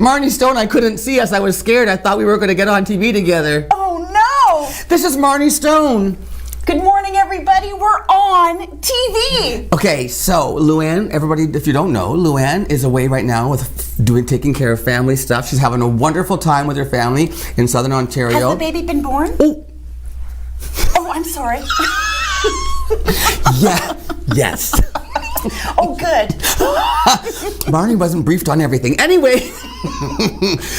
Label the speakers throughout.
Speaker 1: Marnie Stone, I couldn't see us. I was scared. I thought we were going to get on TV together.
Speaker 2: Oh no!
Speaker 1: This is Marnie Stone.
Speaker 2: Good morning, everybody. We're on TV.
Speaker 1: Okay, so Luann, everybody, if you don't know, Luann is away right now with taking care of family stuff. She's having a wonderful time with her family in Southern Ontario.
Speaker 2: Has the baby been born?
Speaker 1: Oh,
Speaker 2: I'm sorry.
Speaker 1: yeah, yes.
Speaker 2: Oh, good.
Speaker 1: Marnie wasn't briefed on everything. Anyway,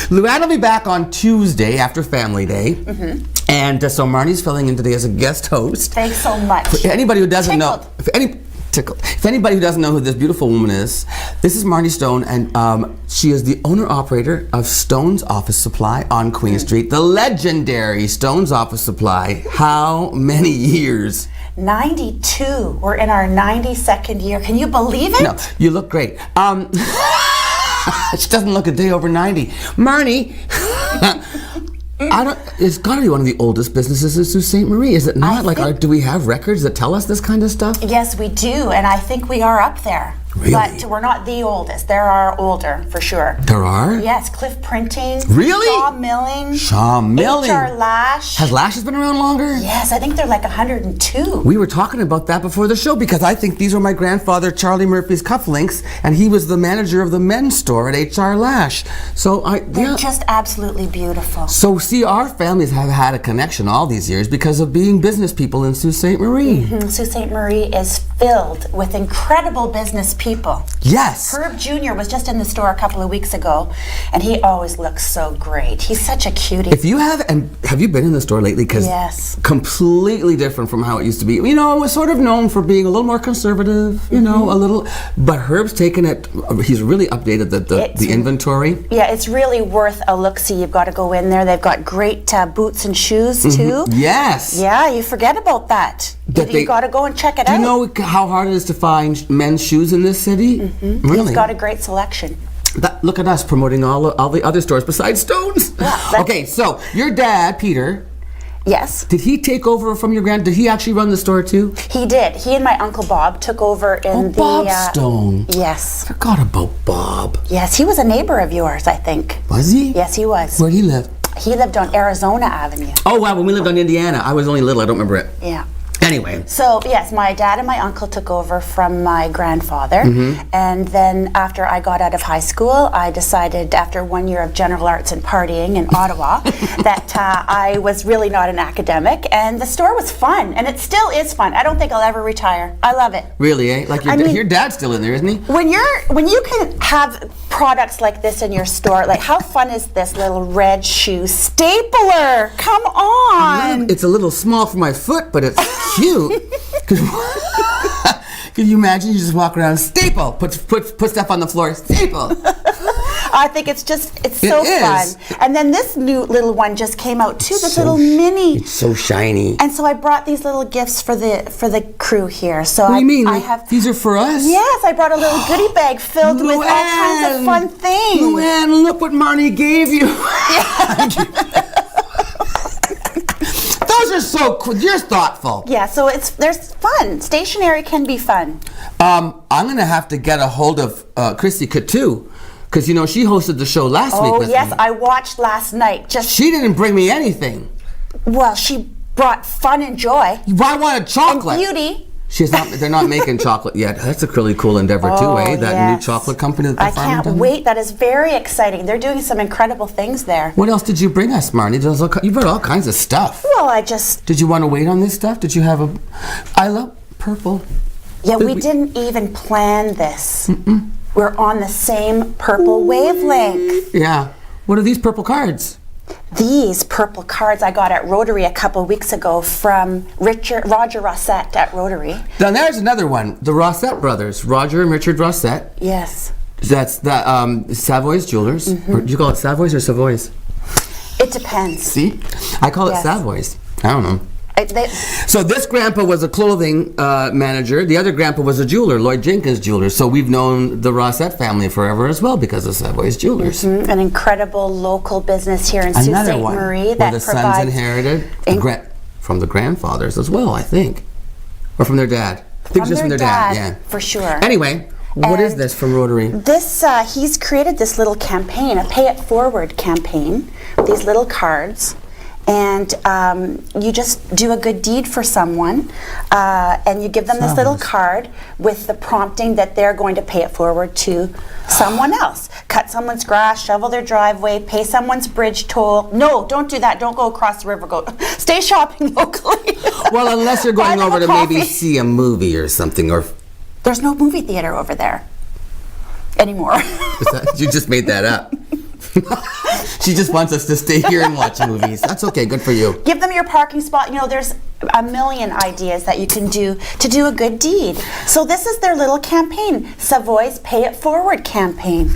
Speaker 1: Luann will be back on Tuesday after Family Day. Mm-hmm. And so Marnie's filling in today as a guest host.
Speaker 2: Thanks so much.
Speaker 1: For anybody who doesn't
Speaker 2: Tickled.
Speaker 1: know, if anybody who doesn't know who this beautiful woman is, this is Marnie Stone, and she is the owner-operator of Stone's Office Supply on Queen Street, the legendary Stone's Office Supply. How many years?
Speaker 2: 92. We're in our 92nd year. Can you believe it?
Speaker 1: No, you look great. She doesn't look a day over 90. Marnie, it's got to be one of the oldest businesses in Sault Ste. Marie, is it not? Do we have records that tell us this kind of stuff?
Speaker 2: Yes, we do, and I think we are up there.
Speaker 1: Really?
Speaker 2: But we're not the oldest. There are older, for sure.
Speaker 1: There are?
Speaker 2: Yes, Cliff Printing.
Speaker 1: Really?
Speaker 2: Shaw Milling.
Speaker 1: Shaw Milling.
Speaker 2: HR Lash.
Speaker 1: Has Lashes been around longer?
Speaker 2: Yes, I think they're like 102.
Speaker 1: We were talking about that before the show because I think these were my grandfather Charlie Murphy's cufflinks, and he was the manager of the men's store at HR Lash. So
Speaker 2: They're just absolutely beautiful.
Speaker 1: So see, our families have had a connection all these years because of being business people in Sault Ste. Marie.
Speaker 2: Mm-hmm. Sault Ste. Marie is filled with incredible business people.
Speaker 1: Yes.
Speaker 2: Herb Jr. was just in the store a couple of weeks ago, and he always looks so great. He's such a cutie.
Speaker 1: If you have you been in the store lately? Because
Speaker 2: yes.
Speaker 1: Completely different from how it used to be. You know, it was sort of known for being a little more conservative, you know, a little, but Herb's taken it, he's really updated the inventory.
Speaker 2: Yeah, it's really worth a look-see. You've got to go in there. They've got great boots and shoes, too.
Speaker 1: Yes.
Speaker 2: Yeah, you forget about that. You got to go and check it out.
Speaker 1: Do you know how hard it is to find men's shoes in this city?
Speaker 2: Mm-hmm.
Speaker 1: Really?
Speaker 2: He's got a great selection.
Speaker 1: Look at us promoting all the other stores besides Stone's.
Speaker 2: Yeah,
Speaker 1: okay, so your dad, Peter.
Speaker 2: Yes.
Speaker 1: Did he take over from your did he actually run the store too?
Speaker 2: He did. He and my Uncle Bob took over in
Speaker 1: Bob Stone.
Speaker 2: Yes.
Speaker 1: Forgot about Bob.
Speaker 2: Yes, he was a neighbor of yours, I think.
Speaker 1: Was he?
Speaker 2: Yes, he was.
Speaker 1: Where'd he live?
Speaker 2: He lived on Arizona Avenue.
Speaker 1: Oh, wow, when we lived on Indiana. I was only little, I don't remember it.
Speaker 2: Yeah.
Speaker 1: Anyway.
Speaker 2: So, yes, my dad and my uncle took over from my grandfather. Mm-hmm. And then after I got out of high school, I decided after 1 year of general arts and partying in Ottawa that I was really not an academic. And the store was fun. And it still is fun. I don't think I'll ever retire. I love it.
Speaker 1: Really, eh? Like your dad's still in there, isn't he?
Speaker 2: When you can have products like this in your store, like how fun is this little red shoe stapler? Come on.
Speaker 1: It's a little small for my foot, but it's cute. Can you imagine you just walk around, staple, put stuff on the floor, staple.
Speaker 2: I think it's so fun. And then this new little one just came out too, this little mini.
Speaker 1: It's so shiny.
Speaker 2: And so I brought these little gifts for the crew here. So
Speaker 1: what do you mean? These are for us?
Speaker 2: Yes, I brought a little goodie bag filled with all kinds of fun things.
Speaker 1: Luann, look what Marnie gave you. Those are so cool. You're thoughtful.
Speaker 2: Yeah, so there's fun. Stationery can be fun.
Speaker 1: I'm going to have to get a hold of Christy Coutu, because, you know, she hosted the show last week with me.
Speaker 2: Oh, yes, I watched last night.
Speaker 1: She didn't bring me anything.
Speaker 2: Well, she brought fun and joy.
Speaker 1: I wanted chocolate.
Speaker 2: And beauty.
Speaker 1: They're not making chocolate yet. That's a really cool endeavor too, eh? That new chocolate company that they're
Speaker 2: I can't wait. That is very exciting. They're doing some incredible things there.
Speaker 1: What else did you bring us, Marnie? You brought all kinds of stuff.
Speaker 2: Well,
Speaker 1: Did you want to wait on this stuff? Did you have I love purple.
Speaker 2: Yeah, we didn't even plan this. Mm-mm. We're on the same purple wavelength.
Speaker 1: Yeah. What are these purple cards?
Speaker 2: These purple cards I got at Rotary a couple weeks ago from Roger Rossett at Rotary.
Speaker 1: Now there's another one. The Rossett brothers, Roger and Richard Rossett.
Speaker 2: Yes.
Speaker 1: That's Savoy's Jewelers. Mm-hmm. Or do you call it Savoy's or Savoy's?
Speaker 2: It depends.
Speaker 1: See? I call it Savoy's. I don't know.
Speaker 2: So
Speaker 1: this grandpa was a clothing manager. The other grandpa was a jeweler, Lloyd Jenkins Jewelers. So we've known the Rossett family forever as well because of Savoy's Jewelers.
Speaker 2: Mm-hmm. An incredible local business here in Sault Ste. Marie that
Speaker 1: the sons inherited from the grandfathers as well, I think. Or from their dad. I think it's just from their dad, yeah.
Speaker 2: For sure.
Speaker 1: Anyway, What is
Speaker 2: And
Speaker 1: this from Rotary?
Speaker 2: This, he's created this little campaign, a Pay It Forward campaign, these little cards. And you just do a good deed for someone, and you give them this little card with the prompting that they're going to pay it forward to someone else. Cut someone's grass, shovel their driveway, pay someone's bridge toll. No, don't do that. Don't go across the river. Go stay shopping locally.
Speaker 1: Well, unless you're going
Speaker 2: Buy them
Speaker 1: over
Speaker 2: a
Speaker 1: to maybe
Speaker 2: coffee.
Speaker 1: see a movie or something, or
Speaker 2: There's no movie theater over there anymore.
Speaker 1: you just made that up. She just wants us to stay here and watch movies. That's okay. Good for you.
Speaker 2: Give them your parking spot. You know, there's a million ideas that you can do to do a good deed. So this is their little campaign, Savoy's Pay It Forward campaign.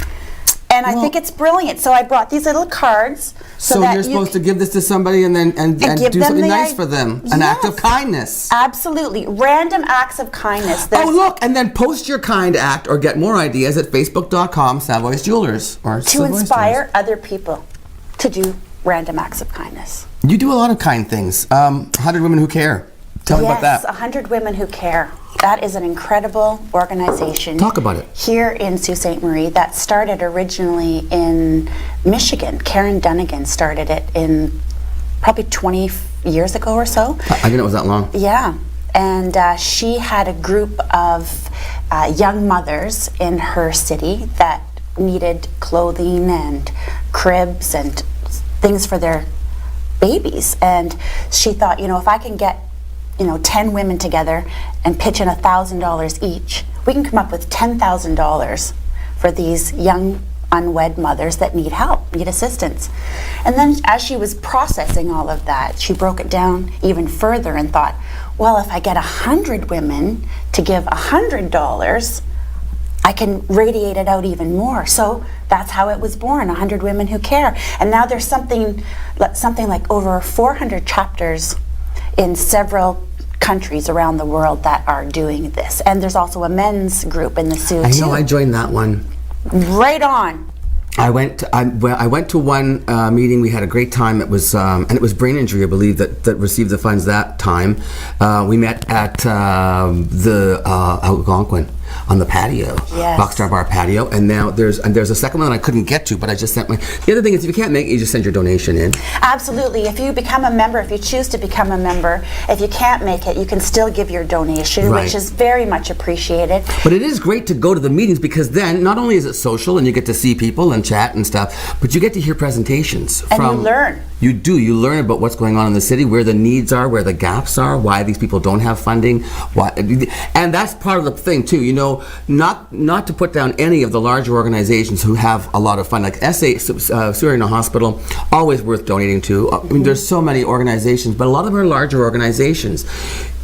Speaker 2: And I think it's brilliant. So I brought these little cards
Speaker 1: So
Speaker 2: that
Speaker 1: you're supposed to give this to somebody and then and
Speaker 2: give
Speaker 1: do
Speaker 2: them
Speaker 1: something
Speaker 2: the
Speaker 1: nice for them. An act of
Speaker 2: Yes.
Speaker 1: kindness.
Speaker 2: Absolutely. Random acts of kindness.
Speaker 1: Oh,
Speaker 2: There's-
Speaker 1: look, and then post your kind act or get more ideas at facebook.com Savoy's Jewelers or
Speaker 2: to
Speaker 1: Savoy's
Speaker 2: inspire other people to do random acts of kindness.
Speaker 1: Jewelers. You do a lot of kind things. 100 Women Who Care. Tell me about
Speaker 2: Yes,
Speaker 1: that.
Speaker 2: 100 Women Who Care. That is an incredible organization.
Speaker 1: Talk about it.
Speaker 2: Here in Sault Ste. Marie, that started originally in Michigan. Karen Dunnigan started it in probably 20 years ago or so.
Speaker 1: I didn't know it was that long.
Speaker 2: Yeah, and she had a group of young mothers in her city that needed clothing and cribs and things for their babies. And she thought, you know, if I can get 10 women together and pitch in $1,000 each, we can come up with $10,000 for these young unwed mothers that need help, need assistance. And then as she was processing all of that, she broke it down even further and thought, well, if I get 100 women to give $100, I can radiate it out even more. So that's how it was born, 100 Women Who Care. And now there's something like over 400 chapters in several countries around the world that are doing this. And there's also a men's group in the Sioux
Speaker 1: I
Speaker 2: too.
Speaker 1: know, I joined that one.
Speaker 2: Right on.
Speaker 1: I went to one meeting. We had a great time. It was and it was brain injury, I believe, that received the funds that time. We met at the Algonquin on the patio,
Speaker 2: Yes.
Speaker 1: Rockstar Bar patio, and now there's a second one that I couldn't get to, but I just sent my. The other thing is, if you can't make it, you just send your donation in.
Speaker 2: Absolutely. If you become a member, if you choose to become a member, if you can't make it, you can still give your donation,
Speaker 1: Right.
Speaker 2: which is very much appreciated.
Speaker 1: But it is great to go to the meetings because then not only is it social and you get to see people and chat and stuff, but you get to hear presentations.
Speaker 2: And you learn.
Speaker 1: You do. You learn about what's going on in the city, where the needs are, where the gaps are, why these people don't have funding. And that's part of the thing too. You know, not to put down any of the larger organizations who have a lot of fun, like Surrey Hospital, always worth donating to. I mean, there's so many organizations, but a lot of them are larger organizations.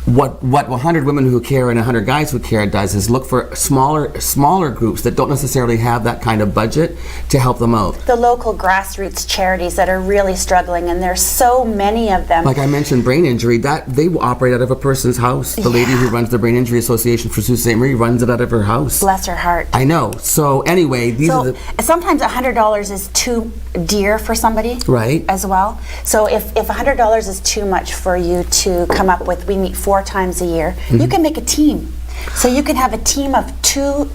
Speaker 1: What 100 Women Who Care and 100 Guys Who Care does is look for smaller groups that don't necessarily have that kind of budget to help them out.
Speaker 2: The local grassroots charities that are really struggling, and there's so many of them.
Speaker 1: Like I mentioned, brain injury, that they operate out of a person's house. The lady who runs the Brain Injury Association for Sault Ste. Marie runs it out of her house.
Speaker 2: Bless her heart.
Speaker 1: I know. So anyway, these are
Speaker 2: So
Speaker 1: the
Speaker 2: sometimes $100 is too dear for somebody,
Speaker 1: Right.
Speaker 2: As well. So if $100 is too much for you to come up with, we meet 4 times a year. You can make a team. So you can have a team of two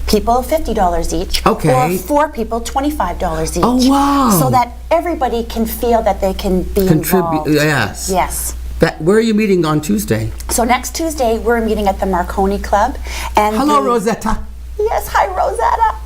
Speaker 2: people, $50 each,
Speaker 1: Okay.
Speaker 2: or 4 people, $25 each.
Speaker 1: Oh, wow.
Speaker 2: So that everybody can feel that they can be involved.
Speaker 1: Yes.
Speaker 2: Yes.
Speaker 1: Where are you meeting on Tuesday?
Speaker 2: So next Tuesday we're meeting at the Marconi Club. And
Speaker 1: Hello,
Speaker 2: the-
Speaker 1: Rosetta.
Speaker 2: Yes, hi Rosetta.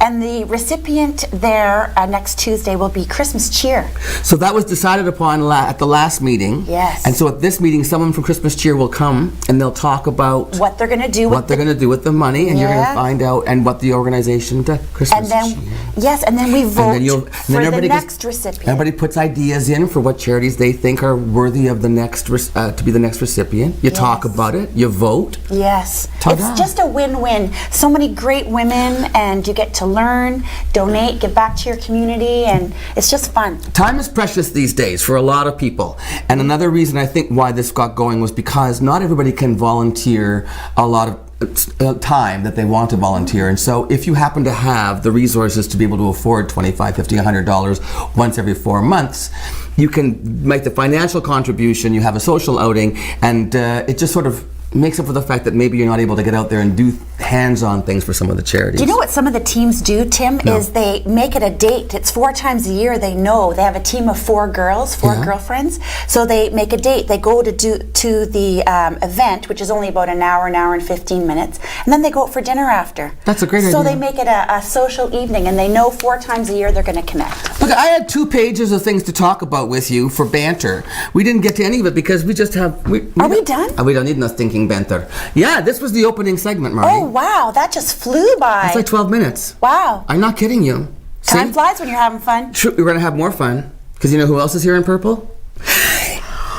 Speaker 2: And the recipient there next Tuesday will be Christmas Cheer.
Speaker 1: So that was decided upon at the last meeting.
Speaker 2: Yes.
Speaker 1: And so at this meeting, someone from Christmas Cheer will come and they'll talk about
Speaker 2: What they're going to do
Speaker 1: what they're going to do with the money, and you're going to
Speaker 2: Yeah.
Speaker 1: find out, and what the organization does. Christmas
Speaker 2: And then,
Speaker 1: Cheer.
Speaker 2: yes, and then we vote for the
Speaker 1: everybody gets-
Speaker 2: next recipient.
Speaker 1: Everybody puts ideas in for what charities they think are worthy of the next to be the next recipient. You talk
Speaker 2: Yes.
Speaker 1: about it. You vote.
Speaker 2: Yes,
Speaker 1: Ta-da.
Speaker 2: it's just a win-win. So many great women, and you get to learn, donate, give back to your community, and it's just fun.
Speaker 1: Time is precious these days for a lot of people. And another reason I think why this got going was because not everybody can volunteer a lot of time that they want to volunteer. And so if you happen to have the resources to be able to afford $25, $50, $100 once every 4 months, you can make the financial contribution, you have a social outing, and it just sort of makes up for the fact that maybe you're not able to get out there and do hands-on things for some of the charities.
Speaker 2: Do you know what some of the teams do, Tim? Is they make it a date. It's 4 times a year. They know they have a team of 4 girls, 4 girlfriends. So they make a date. They go to the event, which is only about an hour and 15 minutes, and then they go out for dinner after.
Speaker 1: That's a great idea.
Speaker 2: So they make it a social evening, and they know 4 times a year they're going to connect.
Speaker 1: Look, I had 2 pages of things to talk about with you for banter. We didn't get to any of it because we just have...
Speaker 2: Are we done?
Speaker 1: We don't need no stinking banter. Yeah, this was the opening segment, Marty.
Speaker 2: Oh, wow. That just flew by.
Speaker 1: It's like 12 minutes.
Speaker 2: Wow.
Speaker 1: I'm not kidding you.
Speaker 2: Time flies when you're having fun.
Speaker 1: True, we're going to have more fun. Because you know who else is here in purple?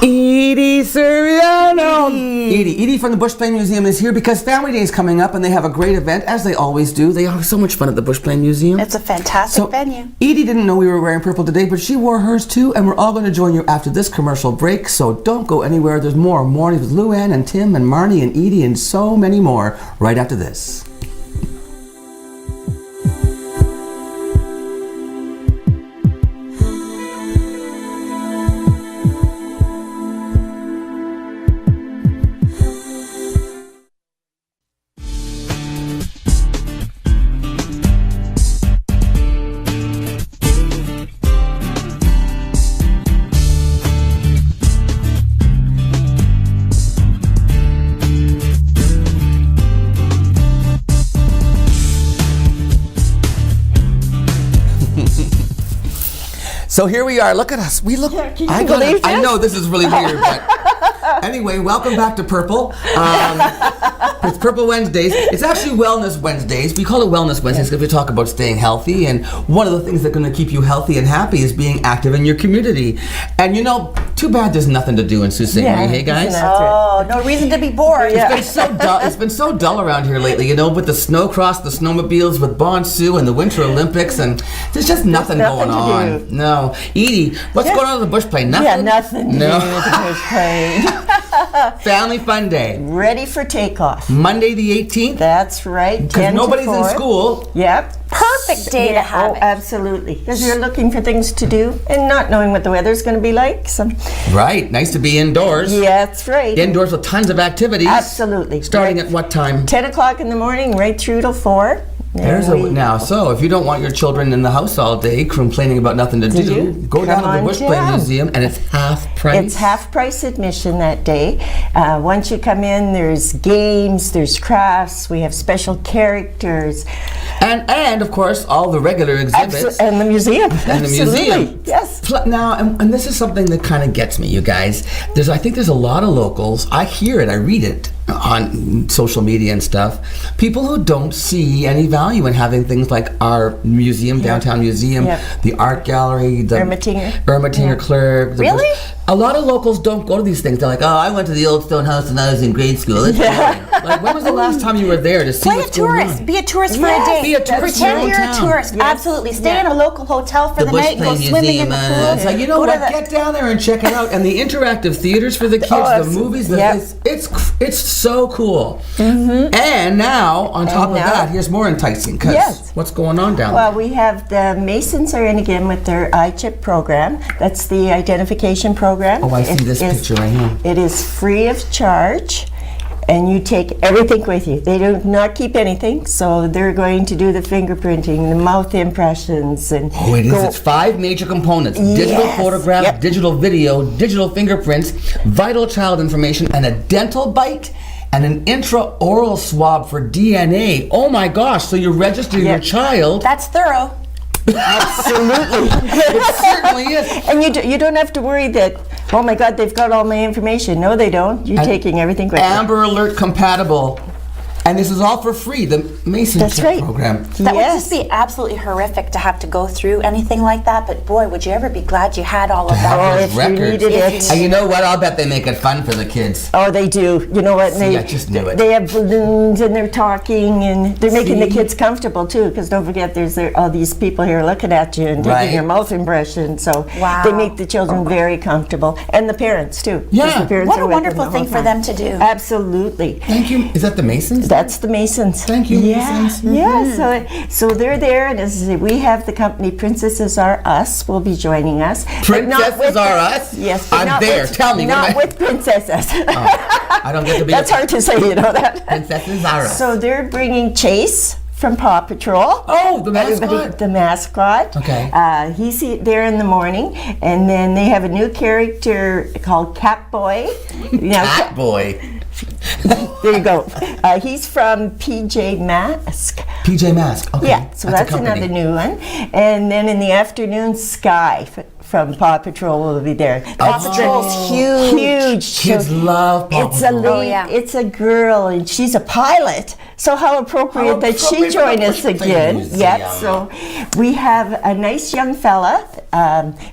Speaker 1: Edie Soriano. Edie from the Bushplane Museum is here because Family Day is coming up and they have a great event, as they always do. They have so much fun at the Bushplane Museum.
Speaker 2: It's a fantastic venue.
Speaker 1: Edie didn't know we were wearing purple today, but she wore hers too, and we're all going to join you after this commercial break, so don't go anywhere. There's more Mornings with Luann and Tim and Marnie and Edie and so many more right after this. So here we are. Look at us. We look. I know this is really weird, but anyway, welcome back to Purple. It's Purple Wednesdays. It's actually Wellness Wednesdays. We call it Wellness Wednesdays because we talk about staying healthy, and one of the things that's going to keep you healthy and happy is being active in your community. And you know, too bad there's nothing to do in Sault Ste. Marie. Hey guys.
Speaker 2: Oh, no reason to be bored.
Speaker 1: It's been so dull. It's been so dull around here lately. You know, with the snowcross, the snowmobiles, with Bonsu and the Winter Olympics, and there's just nothing going on. No. Edie, what's going on with the Bushplane? Nothing?
Speaker 3: Yeah, nothing to do with the Bushplane.
Speaker 1: Family Fun Day.
Speaker 3: Ready for takeoff.
Speaker 1: Monday the 18th?
Speaker 3: That's right.
Speaker 1: Because nobody's in school.
Speaker 3: Yep.
Speaker 2: Perfect day to have it.
Speaker 3: Absolutely. Because you're looking for things to do and not knowing what the weather's going to be like. So.
Speaker 1: Right. Nice to be indoors.
Speaker 3: Yeah, that's right.
Speaker 1: Indoors with tons of activities.
Speaker 3: Absolutely.
Speaker 1: Starting at what time?
Speaker 3: 10 o'clock in the morning, right through till 4.
Speaker 1: So if you don't want your children in the house all day complaining about nothing to do, go down to the Bushplane Museum, and it's half price.
Speaker 3: It's half price admission that day. Once you come in, there's games, there's crafts, we have special characters.
Speaker 1: And of course, all the regular exhibits.
Speaker 3: And the museum.
Speaker 1: And the museum.
Speaker 3: Yes.
Speaker 1: Now, and this is something that kind of gets me, you guys. I think there's a lot of locals, I hear it, I read it on social media and stuff, people who don't see any value in having things like our museum, downtown museum, the art gallery, the Ermatinger Clerk.
Speaker 2: Really?
Speaker 1: A lot of locals don't go to these things. They're like, oh, I went to the Old Stone House when I was in grade school. It's boring. Like, when was the last time you were there to see what's going on?
Speaker 2: Be a tourist for a day.
Speaker 1: Be a tourist.
Speaker 2: Pretend you're a tourist. Yes. Absolutely. Stay in a local hotel for the night. Go swimming in the pool.
Speaker 1: It's like, you know what? Get down there and check it out. And the interactive theaters for the kids, the movies, it's so cool. Mm-hmm. And now, on top of that, here's more enticing. Because what's going on down there?
Speaker 3: Well, we have the Masons are in again with their iChip program. That's the identification program.
Speaker 1: Oh, I see this picture right here.
Speaker 3: It is free of charge. And you take everything with you. They do not keep anything, so they're going to do the fingerprinting, the mouth impressions, and
Speaker 1: it is. It's 5 major components: digital photograph, digital video, digital fingerprints, vital child information, and a dental bite, and an intraoral swab for DNA. Oh my gosh! So you register your child.
Speaker 2: That's thorough.
Speaker 3: Absolutely.
Speaker 1: It certainly is.
Speaker 3: And you don't have to worry that, oh my God, they've got all my information. No, they don't. You're taking everything with you.
Speaker 1: Amber Alert compatible. And this is all for free, the Mason program.
Speaker 2: That would just be absolutely horrific to have to go through anything like that, but boy, would you ever be glad you had all of that.
Speaker 3: If you needed it.
Speaker 1: And you know what? I'll bet they make it fun for the kids.
Speaker 3: Oh, they do. You know what?
Speaker 1: I just knew it.
Speaker 3: They have balloons and they're talking and they're making the kids comfortable too, because don't forget there's all these people here looking at you and taking your mouth impression. So they make the children very comfortable. And the parents too.
Speaker 1: Yeah.
Speaker 3: The parents
Speaker 2: what a wonderful thing for them to do.
Speaker 3: Absolutely.
Speaker 1: Thank you. Is that the Masons?
Speaker 3: That's the Masons.
Speaker 1: Thank you.
Speaker 3: Yes.
Speaker 1: citizens.
Speaker 3: So they're there, and as I say, we have the company Princesses Are Us will be joining us. But not
Speaker 1: Princesses
Speaker 3: with
Speaker 1: Are Us?
Speaker 3: Yes, but
Speaker 1: I'm
Speaker 3: not
Speaker 1: there.
Speaker 3: with-
Speaker 1: Tell me.
Speaker 3: Not with princesses.
Speaker 1: I don't get to be
Speaker 3: That's hard to say, you know that.
Speaker 1: Princesses Are Us.
Speaker 3: So they're bringing Chase from Paw Patrol.
Speaker 1: Oh, the mascot.
Speaker 3: The mascot.
Speaker 1: Okay.
Speaker 3: He's there in the morning, and then they have a new character called Catboy. Now,
Speaker 1: Catboy.
Speaker 3: there you go. He's from PJ Masks.
Speaker 1: PJ Masks. Okay.
Speaker 3: Yeah, so that's
Speaker 1: a company.
Speaker 3: another new one. And then in the afternoon, Sky from Paw Patrol will be there.
Speaker 2: Paw Patrol's huge.
Speaker 3: Huge.
Speaker 1: Kids love Paw
Speaker 3: It's
Speaker 1: Patrol.
Speaker 3: a it's a girl, and she's a pilot. So how appropriate that she
Speaker 1: appropriate
Speaker 3: join
Speaker 1: for
Speaker 3: us
Speaker 1: the
Speaker 3: again.
Speaker 1: museum.
Speaker 3: Yep. So we have a nice young fella.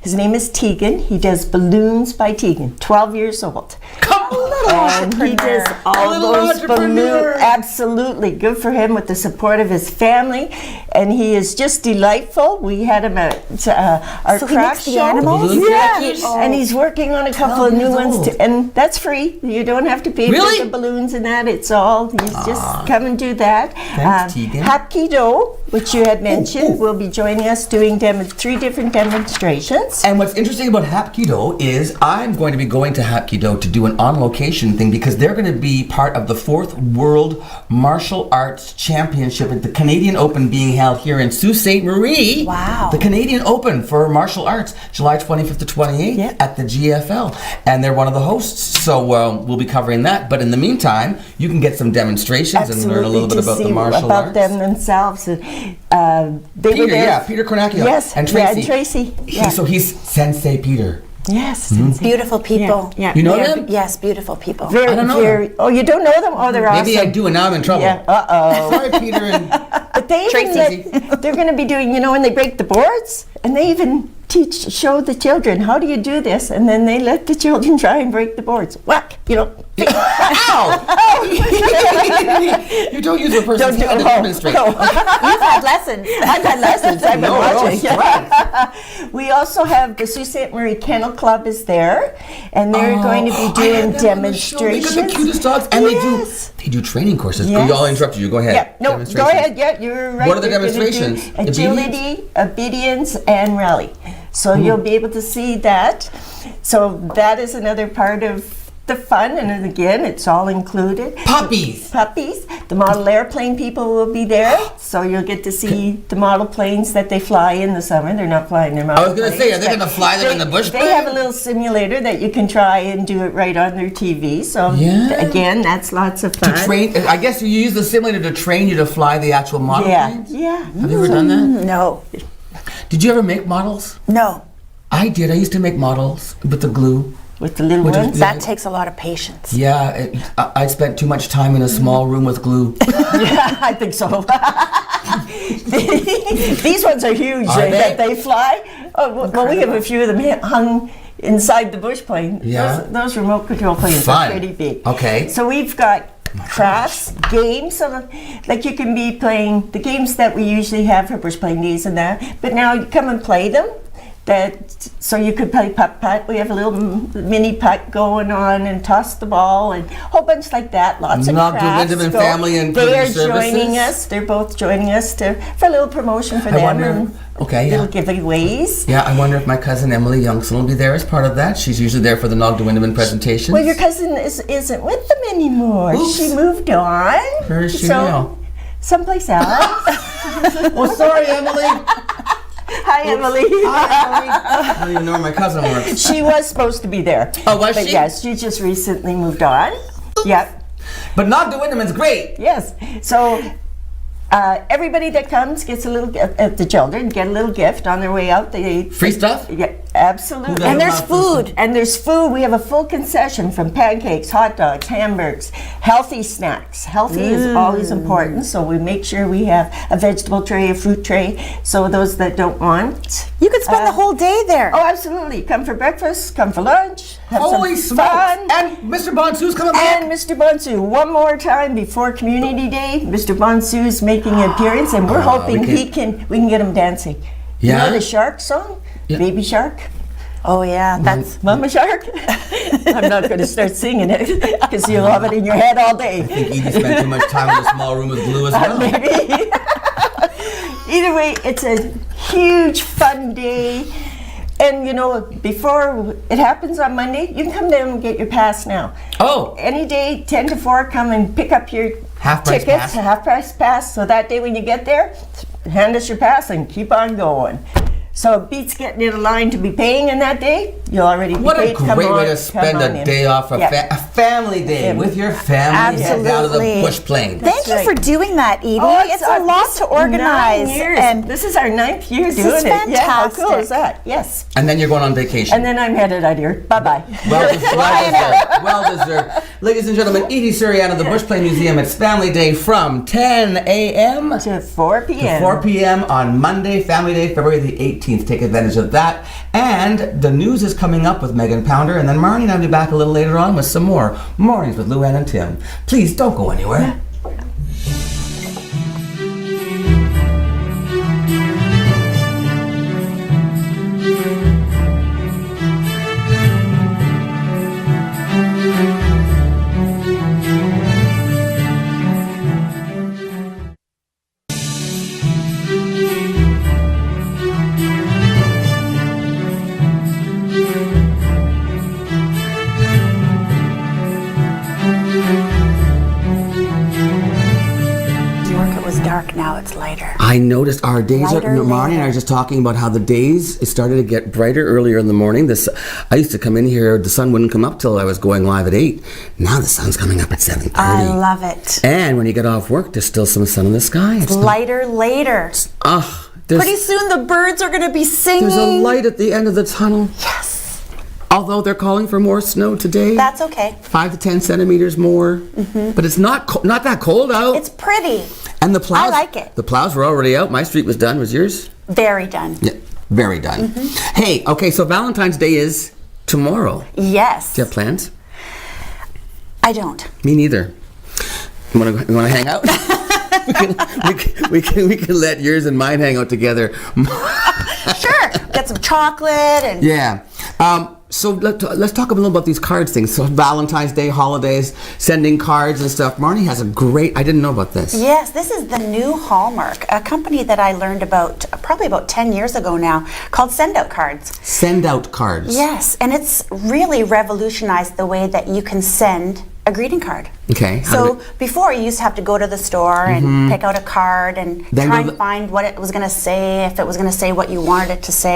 Speaker 3: His name is Tegan. He does balloons by Tegan. 12 years old.
Speaker 1: Come on.
Speaker 3: And he does
Speaker 1: A
Speaker 3: all
Speaker 1: little
Speaker 3: those
Speaker 1: entrepreneur.
Speaker 3: balloons. Absolutely. Good for him with the support of his family. And he is just delightful. We had him at our
Speaker 2: So he
Speaker 3: craft
Speaker 2: makes the
Speaker 3: show.
Speaker 2: animals?
Speaker 1: Balloon
Speaker 3: Yeah.
Speaker 1: crackers?
Speaker 3: And he's working on a couple
Speaker 1: 12
Speaker 3: of new
Speaker 1: years
Speaker 3: ones.
Speaker 1: old.
Speaker 3: And that's free. You don't have to pay
Speaker 1: Really?
Speaker 3: for the balloons and that. It's all, he's just come and do that.
Speaker 1: Thanks, Tegan.
Speaker 3: Hapkido, which you had mentioned, will be joining us doing 3 different demonstrations.
Speaker 1: And what's interesting about Hapkido is I'm going to be going to Hapkido to do an on-location thing because they're going to be part of the 4th World Martial Arts Championship at the Canadian Open being held here in Sault Ste. Marie.
Speaker 2: Wow.
Speaker 1: The Canadian Open for martial arts, July 25th to 28th
Speaker 3: Yeah.
Speaker 1: at the GFL. And they're one of the hosts, so we'll be covering that. But in the meantime, you can get some demonstrations and learn a little bit
Speaker 3: to
Speaker 1: about the
Speaker 3: see
Speaker 1: martial
Speaker 3: about
Speaker 1: arts.
Speaker 3: them themselves. They
Speaker 1: Peter,
Speaker 3: were there.
Speaker 1: Peter Cornacchio.
Speaker 3: Yes,
Speaker 1: And
Speaker 3: yeah,
Speaker 1: Tracy.
Speaker 3: and Tracy. Yeah.
Speaker 1: So he's Sensei Peter.
Speaker 3: Yes.
Speaker 2: Beautiful people.
Speaker 3: Yeah.
Speaker 1: You know
Speaker 3: Yeah.
Speaker 1: them?
Speaker 2: Yes, beautiful people.
Speaker 3: Very,
Speaker 1: I don't know
Speaker 3: very. Oh, you don't know them? Oh, they're
Speaker 1: Maybe I
Speaker 3: awesome.
Speaker 1: do, and now I'm in trouble.
Speaker 3: Yeah. Uh-oh.
Speaker 1: Sorry, Peter. And
Speaker 3: But they even
Speaker 1: Tracy.
Speaker 3: they're going to be doing, when they break the boards, and they even show the children, how do you do this? And then they let the children try and break the boards. Whack,
Speaker 1: Ow! You don't use a person's hand to demonstrate.
Speaker 2: You've had lessons.
Speaker 3: I've had lessons. I've been
Speaker 1: No,
Speaker 3: watching.
Speaker 1: no,
Speaker 3: We also have the Sault Ste. Marie Kennel Club is there, and they're going to be
Speaker 1: I
Speaker 3: doing
Speaker 1: had them on the show. They
Speaker 3: demonstrations.
Speaker 1: got the cutest dogs, and
Speaker 3: Yes.
Speaker 1: they do training courses.
Speaker 3: Yes.
Speaker 1: Oh, I'll interrupt you. Go ahead.
Speaker 3: Yeah, no, go
Speaker 1: Demonstrations.
Speaker 3: ahead. Yeah, you're right.
Speaker 1: What are the
Speaker 3: They're gonna do
Speaker 1: demonstrations?
Speaker 3: Agility, obedience, and rally. So you'll be able to see that. So that is another part of the fun, and then again, it's all included.
Speaker 1: Puppies.
Speaker 3: Puppies. The model airplane people will be there, so you'll get to see the model planes that they fly in the summer. They're not flying their model
Speaker 1: I was going to say, are they
Speaker 3: planes,
Speaker 1: going to
Speaker 3: but
Speaker 1: fly them in the Bushplane?
Speaker 3: They have a little simulator that you can try and do it right on their TV. So
Speaker 1: Yeah.
Speaker 3: again, that's lots of
Speaker 1: To
Speaker 3: fun.
Speaker 1: train, I guess you use the simulator to train you to fly the actual model
Speaker 3: Yeah,
Speaker 1: planes?
Speaker 3: yeah.
Speaker 1: Have you ever done that?
Speaker 2: No.
Speaker 1: Did you ever make models?
Speaker 2: No.
Speaker 1: I did. I used to make models with the glue.
Speaker 3: With the little
Speaker 1: Which is-
Speaker 3: ones.
Speaker 2: That takes a lot of patience.
Speaker 1: Yeah, I spent too much time in a small room with glue.
Speaker 3: I think so. These ones are huge
Speaker 1: Are they?
Speaker 3: that they fly. Oh, well, we have a few of them hung inside the Bushplane.
Speaker 1: Yeah.
Speaker 3: Those remote control planes
Speaker 1: Fun.
Speaker 3: are pretty big.
Speaker 1: Okay.
Speaker 3: So we've got crafts, games, like you can be playing the games that we usually have for Bushplane days and that, but now you come and play them. So you could play putt-putt. We have a little mini putt going on and toss the ball and a whole bunch like that. Lots of
Speaker 1: Nog
Speaker 3: crafts.
Speaker 1: Wyndham and
Speaker 3: go-
Speaker 1: family and
Speaker 3: They are
Speaker 1: community
Speaker 3: joining
Speaker 1: services.
Speaker 3: us. They're both joining us for a little promotion for
Speaker 1: I
Speaker 3: them
Speaker 1: wonder-
Speaker 3: and
Speaker 1: okay, yeah.
Speaker 3: little giveaways.
Speaker 1: Yeah, I wonder if my cousin Emily Youngson will be there as part of that. She's usually there for the Nog Wyndham presentations.
Speaker 3: Well, your cousin isn't with them anymore.
Speaker 1: Oops.
Speaker 3: She moved on.
Speaker 1: Where is she
Speaker 3: so,
Speaker 1: now?
Speaker 3: Someplace else.
Speaker 1: Oh, sorry, Emily.
Speaker 3: Hi, Emily.
Speaker 1: I don't even know where my cousin works.
Speaker 3: She was supposed to be there.
Speaker 1: Oh, was
Speaker 3: but
Speaker 1: she?
Speaker 3: Yes, she just recently moved on. Yep.
Speaker 1: But Nog Wyndham's great.
Speaker 3: Yes. So everybody that comes gets a little the children get a little gift on their way out. They
Speaker 1: Free stuff?
Speaker 3: Yeah, absolutely.
Speaker 1: Who doesn't
Speaker 2: And there's
Speaker 1: have free
Speaker 2: food.
Speaker 3: And there's food. We have a full concession from pancakes, hot dogs, hamburgers, healthy snacks. Healthy is always important, so we make sure we have a vegetable tray, a fruit tray, so those that don't want.
Speaker 2: You could spend the whole day there.
Speaker 3: Oh, absolutely. Come for breakfast, come for lunch, have
Speaker 1: Holy
Speaker 3: some
Speaker 1: smokes.
Speaker 3: fun.
Speaker 1: And Mr. Bonsu's coming back.
Speaker 3: And Mr. Bonsu, one more time before Community Day, Mr. Bonsu is making an appearance, and we're hoping we can get him dancing.
Speaker 1: Yeah?
Speaker 3: You know the shark song?
Speaker 1: Yeah.
Speaker 3: Baby Shark?
Speaker 2: Oh yeah, that's
Speaker 3: Mama Shark? I'm not going to start singing it because you'll have it in your head all day.
Speaker 1: I think Edie spent too much time in a small room with glue as well.
Speaker 3: Maybe. Either way, it's a huge fun day. And you know, before it happens on Monday, you can come down and get your pass now.
Speaker 1: Oh.
Speaker 3: Any day, 10 to 4, come and pick up your
Speaker 1: Half-price
Speaker 3: tickets,
Speaker 1: pass?
Speaker 3: half-price pass. So that day when you get there, hand us your pass and keep on going. So it beats getting in a line to be paying in that day. You'll already be
Speaker 1: What a
Speaker 3: paid. Come
Speaker 1: great way
Speaker 3: on,
Speaker 1: to spend
Speaker 3: come on
Speaker 1: a
Speaker 3: in.
Speaker 1: day off, a
Speaker 3: Yeah.
Speaker 1: family day with your family. Head down to the
Speaker 2: Absolutely.
Speaker 1: Bushplane.
Speaker 2: Thank you
Speaker 3: right.
Speaker 2: for doing that, Edie.
Speaker 3: Oh,
Speaker 2: it's a lot to organize.
Speaker 3: 9 years.
Speaker 2: And
Speaker 3: This is our 9th year
Speaker 2: This
Speaker 3: doing
Speaker 2: is
Speaker 3: it. Yeah, how cool
Speaker 2: fantastic.
Speaker 3: is that? Yes.
Speaker 1: And then you're going on vacation.
Speaker 3: And then I'm headed out here. Bye-bye.
Speaker 1: Well deserved. Well deserved. Ladies and gentlemen, Edie Surian of the Bushplane Museum. It's Family Day from 10 a.m.
Speaker 3: To 4 p.m.
Speaker 1: 4 p.m. on Monday, Family Day, February the 18th. Take advantage of that. And the news is coming up with Megan Pounder, and then Marnie and I'll be back a little later on with some more Mornings with Luann and Tim. Please don't go anywhere.
Speaker 2: it was dark, now it's lighter.
Speaker 1: I noticed our days
Speaker 2: Lighter,
Speaker 1: are, Marnie and I
Speaker 2: later.
Speaker 1: were just talking about how the days, it started to get brighter earlier in the morning. I used to come in here, the sun wouldn't come up till I was going live at 8. Now the sun's coming up at 7:30.
Speaker 2: I love it.
Speaker 1: And when you get off work, there's still some sun in the sky. It's
Speaker 2: Lighter later. Pretty soon the birds are going to be singing.
Speaker 1: there's a light at the end of the tunnel.
Speaker 2: Yes.
Speaker 1: Although they're calling for more snow today.
Speaker 2: That's okay.
Speaker 1: 5 to 10 centimeters more. But it's not not that cold out.
Speaker 2: It's pretty.
Speaker 1: And the plows.
Speaker 2: I like it.
Speaker 1: The plows were already out. My street was done. Was yours?
Speaker 2: Very done.
Speaker 1: Yeah, very done. Hey, okay, so Valentine's Day is tomorrow.
Speaker 2: Yes.
Speaker 1: Do you have plans?
Speaker 2: I don't.
Speaker 1: Me neither. You want to hang out? we can let yours and mine hang out together.
Speaker 2: Sure. Get some chocolate and
Speaker 1: Yeah. So let's talk a little about these cards things. So Valentine's Day, holidays, sending cards and stuff. Marnie has a great, I didn't know about this.
Speaker 2: Yes, this is the new Hallmark, a company that I learned about probably about 10 years ago now, called Send Out Cards.
Speaker 1: Send out cards.
Speaker 2: Yes, and it's really revolutionized the way that you can send a greeting card.
Speaker 1: Okay.
Speaker 2: So before you used to have to go to the store and pick out a card and
Speaker 1: Then
Speaker 2: try
Speaker 1: go
Speaker 2: and find what it was going to say, if it was going to say what you wanted it to say.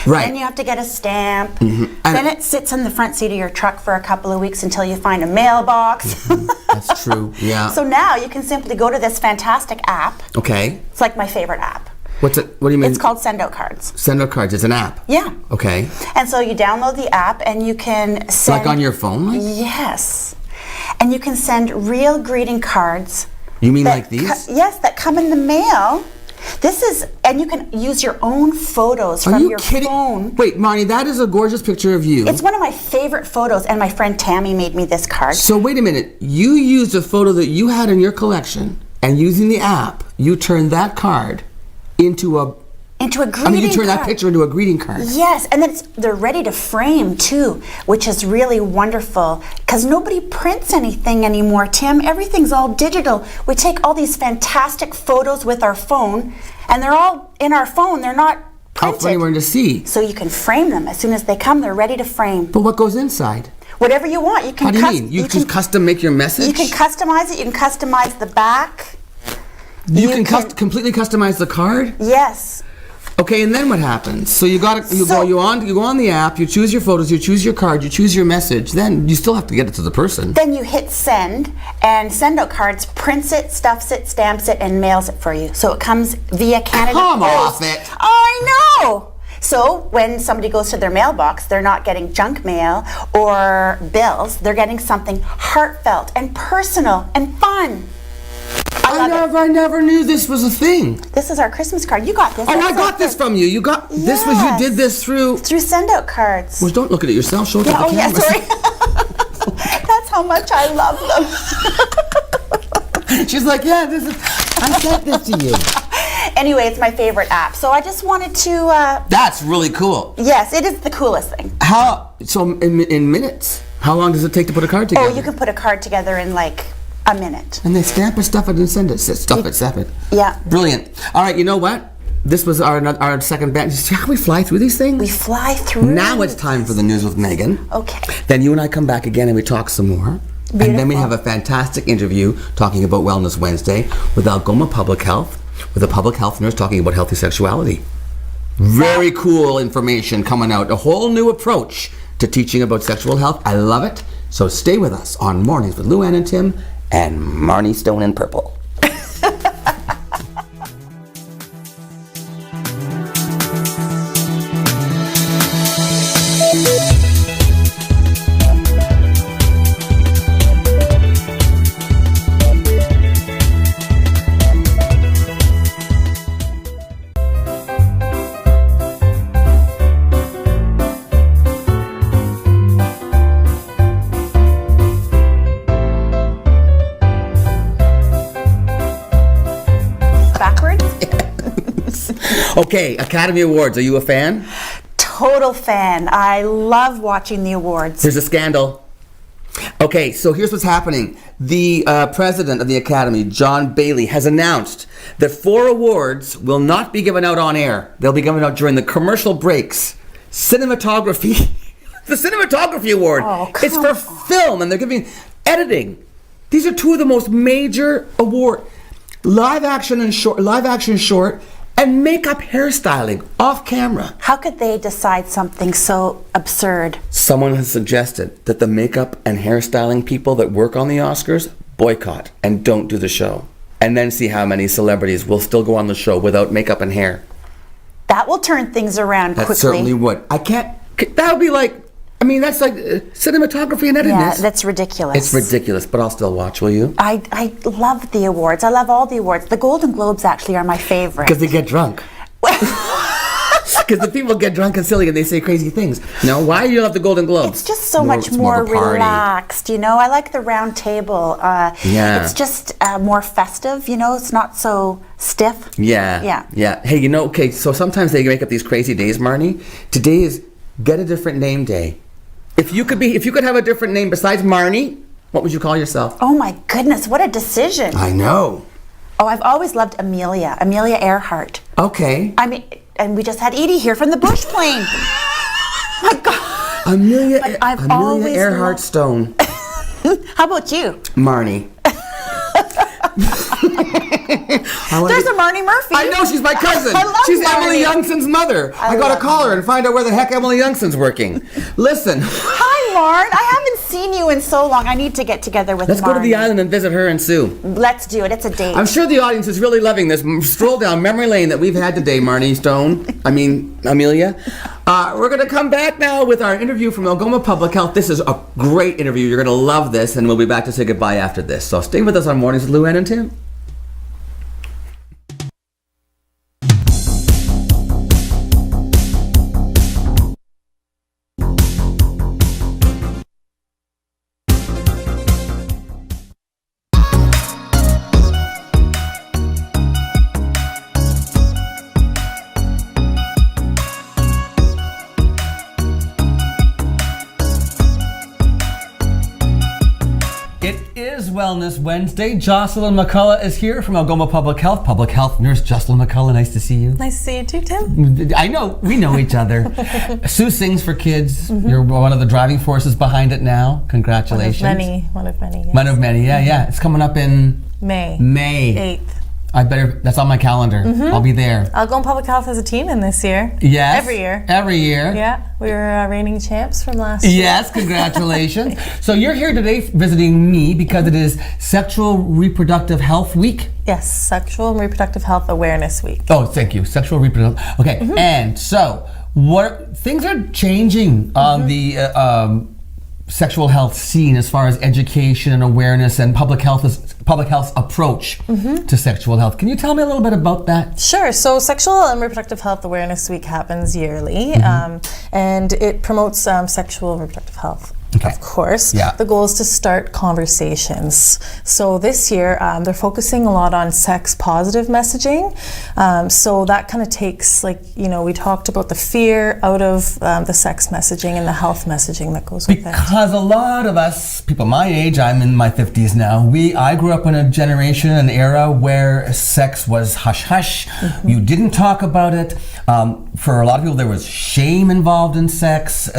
Speaker 1: Right.
Speaker 2: Then you have to get a stamp.
Speaker 1: And-
Speaker 2: Then it sits in the front seat of your truck for a couple of weeks until you find a mailbox.
Speaker 1: That's true. Yeah.
Speaker 2: So now you can simply go to this fantastic app.
Speaker 1: Okay.
Speaker 2: It's like my favorite app.
Speaker 1: What's it? What do you mean?
Speaker 2: It's called Send Out Cards.
Speaker 1: Send out cards. It's an app.
Speaker 2: Yeah.
Speaker 1: Okay.
Speaker 2: And so you download the app and you can send.
Speaker 1: Like on your phone? Like?
Speaker 2: Yes. And you can send real greeting cards.
Speaker 1: You mean
Speaker 2: that
Speaker 1: like these?
Speaker 2: Yes, that come in the mail. This is, and you can use your own photos
Speaker 1: Are
Speaker 2: from
Speaker 1: you
Speaker 2: your
Speaker 1: kidding?
Speaker 2: phone.
Speaker 1: Wait, Marnie, that is a gorgeous picture of you.
Speaker 2: It's one of my favorite photos, and my friend Tammy made me this card.
Speaker 1: So wait a minute. You used a photo that you had in your collection, and using the app, you turned that card into a.
Speaker 2: Into a greeting
Speaker 1: I mean, you turned that
Speaker 2: card.
Speaker 1: picture into a greeting card.
Speaker 2: Yes, and then they're ready to frame too, which is really wonderful because nobody prints anything anymore, Tim. Everything's all digital. We take all these fantastic photos with our phone, and they're all in our phone. They're not
Speaker 1: Out for anyone
Speaker 2: printed.
Speaker 1: to see.
Speaker 2: So you can frame them. As soon as they come, they're ready to frame.
Speaker 1: But what goes inside?
Speaker 2: Whatever you want. You can
Speaker 1: How do you mean? You can custom make your message?
Speaker 2: You can customize it. You can customize the back.
Speaker 1: You can completely customize the card?
Speaker 2: Yes.
Speaker 1: Okay, and then what happens? So you go
Speaker 2: So-
Speaker 1: on the app, you choose your photos, you choose your card, you choose your message. Then you still have to get it to the person.
Speaker 2: Then you hit send, and Send Out Cards prints it, stuffs it, stamps it, and mails it for you. So it comes via Canada
Speaker 1: Come
Speaker 2: Post.
Speaker 1: off it.
Speaker 2: I know. So when somebody goes to their mailbox, they're not getting junk mail or bills. They're getting something heartfelt and personal and fun.
Speaker 1: I never knew this was a thing.
Speaker 2: This is our Christmas card. You got this.
Speaker 1: Oh, I
Speaker 2: That's
Speaker 1: got this from you. You got this was
Speaker 2: Yes.
Speaker 1: you did this through.
Speaker 2: through Send Out Cards.
Speaker 1: Well, don't look at it yourself. Show it to
Speaker 2: Yeah,
Speaker 1: the
Speaker 2: oh yeah,
Speaker 1: camera.
Speaker 2: sorry. That's how much I love them.
Speaker 1: She's like, yeah, this is. I sent this to you.
Speaker 2: Anyway, it's my favorite app. So I just wanted to.
Speaker 1: That's really cool.
Speaker 2: Yes, it is the coolest thing.
Speaker 1: So in minutes, how long does it take to put a card together?
Speaker 2: Oh, you can put a card together in like a minute.
Speaker 1: And they stamp it, stuff it, and send it. Stuff it.
Speaker 2: Yeah.
Speaker 1: Brilliant. All right, you know what? This was our second batch. See how we fly through these things?
Speaker 2: We fly through.
Speaker 1: Now it's time for the news with Megan.
Speaker 2: Okay.
Speaker 1: Then you and I come back again and we talk some more.
Speaker 2: Beautiful.
Speaker 1: And then we have a fantastic interview talking about Wellness Wednesday with Algoma Public Health, with a public health nurse talking about healthy sexuality. Very cool information coming out. A whole new approach to teaching about sexual health. I love it. So stay with us on Mornings with Luann and Tim and Marnie Stone in Purple. Okay, Academy Awards. Are you a fan?
Speaker 2: Total fan. I love watching the awards.
Speaker 1: There's a scandal. Okay, so here's what's happening. The president of the Academy, John Bailey, has announced that 4 awards will not be given out on air. They'll be given out during the commercial breaks. Cinematography. The Cinematography Award.
Speaker 2: Oh,
Speaker 1: it's for film, and they're giving editing. These are 2 of the most major awards. Live action short, and makeup hairstyling off camera.
Speaker 2: How could they decide something so absurd?
Speaker 1: Someone has suggested that the makeup and hairstyling people that work on the Oscars boycott and don't do the show. And then see how many celebrities will still go on the show without makeup and hair.
Speaker 2: That will turn things around quickly.
Speaker 1: That certainly would. That would be like, I mean, that's like cinematography and editing.
Speaker 2: Yeah, that's ridiculous.
Speaker 1: It's ridiculous, but I'll still watch, will you?
Speaker 2: I love the awards. I love all the awards. The Golden Globes actually are my favorite.
Speaker 1: Because they get drunk. Because the people get drunk and silly and they say crazy things. No, why do you love the Golden Globes?
Speaker 2: It's just so much more relaxed, you know. I like the round table.
Speaker 1: Yeah.
Speaker 2: It's just more festive, you know. It's not so stiff.
Speaker 1: Yeah. Hey, you know, okay, so sometimes they make up these crazy days, Marnie. Today is Get a Different Name Day. If you could have a different name besides Marnie, what would you call yourself?
Speaker 2: Oh my goodness, what a decision.
Speaker 1: I know.
Speaker 2: Oh, I've always loved Amelia Earhart.
Speaker 1: Okay.
Speaker 2: I mean, and we just had Edie here from the Bushplane. My God.
Speaker 1: Amelia
Speaker 2: always
Speaker 1: Earhart Stone.
Speaker 2: How about you?
Speaker 1: Marnie.
Speaker 2: There's a Marnie Murphy.
Speaker 1: I know, she's my cousin.
Speaker 2: I love
Speaker 1: She's
Speaker 2: Marnie.
Speaker 1: Emily Youngson's mother. I gotta call her and find out where the heck Emily Youngson's working. Listen.
Speaker 2: Hi, Marn. I haven't seen you in so long. I need to get together with
Speaker 1: Let's
Speaker 2: Marnie.
Speaker 1: go to the island and visit her and Sue.
Speaker 2: Let's do it. It's a date.
Speaker 1: I'm sure the audience is really loving this stroll down memory lane that we've had today, Marnie Stone. Amelia. We're going to come back now with our interview from Algoma Public Health. This is a great interview. You're going to love this, and we'll be back to say goodbye after this. So stay with us on Mornings with Luann and Tim. Wellness Wednesday. Jocelyn McCullough is here from Algoma Public Health nurse Jocelyn McCullough. Nice to see you.
Speaker 4: Nice to see you too, Tim.
Speaker 1: I know, we know each other. Sue sings for kids. Mm-hmm. You're one of the driving forces behind it now. Congratulations.
Speaker 4: One of many. Yes.
Speaker 1: One of many, yeah. It's coming up in
Speaker 4: May
Speaker 1: 8th. That's on my calendar. Mm-hmm. I'll be there.
Speaker 4: Algoma Public Health has a team in this year.
Speaker 1: Yes.
Speaker 4: Every year.
Speaker 1: Yeah,
Speaker 4: we were reigning champs from last year.
Speaker 1: Yes, congratulations. So you're here today visiting me because it is Sexual Reproductive Health Week.
Speaker 4: Yes, Sexual and Reproductive Health Awareness Week.
Speaker 1: Oh, thank you. Sexual Reproductive. Okay, mm-hmm. And so things are changing on the sexual health scene as far as education and awareness and public health's approach to sexual health. Can you tell me a little bit about that?
Speaker 4: Sure. So Sexual and Reproductive Health Awareness Week happens yearly, and it promotes sexual and reproductive health of course.
Speaker 1: Yeah.
Speaker 4: The goal is to start conversations. So this year, they're focusing a lot on sex positive messaging. So that kind of takes, like, we talked about the fear out of the sex messaging and the health messaging that goes with it.
Speaker 1: Because a lot of us, people my age, I'm in my 50s now, I grew up in a generation, an era where sex was hush-hush. You didn't talk about it. For a lot of people, there was shame involved in sex.